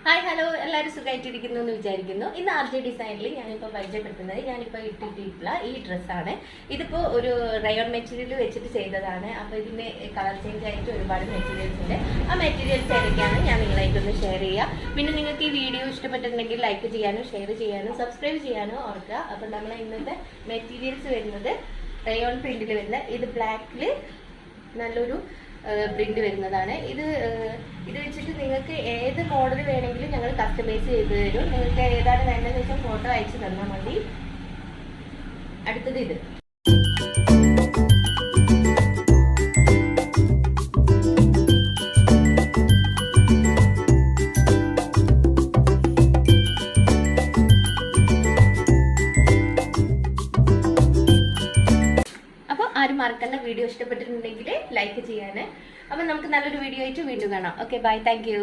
Hi hello എല്ലാവരും സുഖമായിട്ടിരിക്കുന്നു എന്ന് വിചാരിക്കുന്നു. ഇന്ന് RJ ഡിസൈനിൽ ഞാനിപ്പോൾ പരിചയപ്പെടുത്തുന്നത് ഞാനിപ്പോൾ ഇട്ടിട്ടുള്ള ഈ ഡ്രസ്സാണ്. ഇതിപ്പോൾ ഒരു റയോൺ മെറ്റീരിയൽ വെച്ചിട്ട് ചെയ്തതാണ്. അപ്പോൾ ഇതിൻ്റെ കളർ ചേഞ്ച് ആയിട്ട് ഒരുപാട് മെറ്റീരിയൽസ് ഉണ്ട്. ആ മെറ്റീരിയൽസ് ഏതൊക്കെയാണ് ഞാൻ നിങ്ങളായിട്ടൊന്ന് ഷെയർ ചെയ്യാം. പിന്നെ നിങ്ങൾക്ക് ഈ വീഡിയോ ഇഷ്ടപ്പെട്ടിട്ടുണ്ടെങ്കിൽ ലൈക്ക് ചെയ്യാനും ഷെയർ ചെയ്യാനും സബ്സ്ക്രൈബ് ചെയ്യാനും ഓർക്കുക. അപ്പോൾ നമ്മൾ ഇന്നത്തെ മെറ്റീരിയൽസ് വരുന്നത് റയോൺ പ്രിന്റിൽ വരുന്ന ഇത് ബ്ലാക്കിൽ നല്ലൊരു പ്രിന്റ് വരുന്നതാണ്. ഇത് വെച്ചിട്ട് നിങ്ങൾക്ക് ഏത് മോഡൽ വേണമെങ്കിലും ഞങ്ങൾ കസ്റ്റമൈസ് ചെയ്ത് തരും. നിങ്ങൾക്ക് ഏതാണ് വേണ്ടതെന്ന് വെച്ചാൽ ഫോട്ടോ അയച്ചു തന്നാൽ മതി. അടുത്തത് ഇത് ആരും മറക്കണ്ട. വീഡിയോ ഇഷ്ടപ്പെട്ടിട്ടുണ്ടെങ്കിൽ ലൈക്ക് ചെയ്യാൻ. അപ്പം നമുക്ക് നല്ലൊരു വീഡിയോ ആയിട്ട് വീണ്ടും കാണാം. Okay, bye, thank U.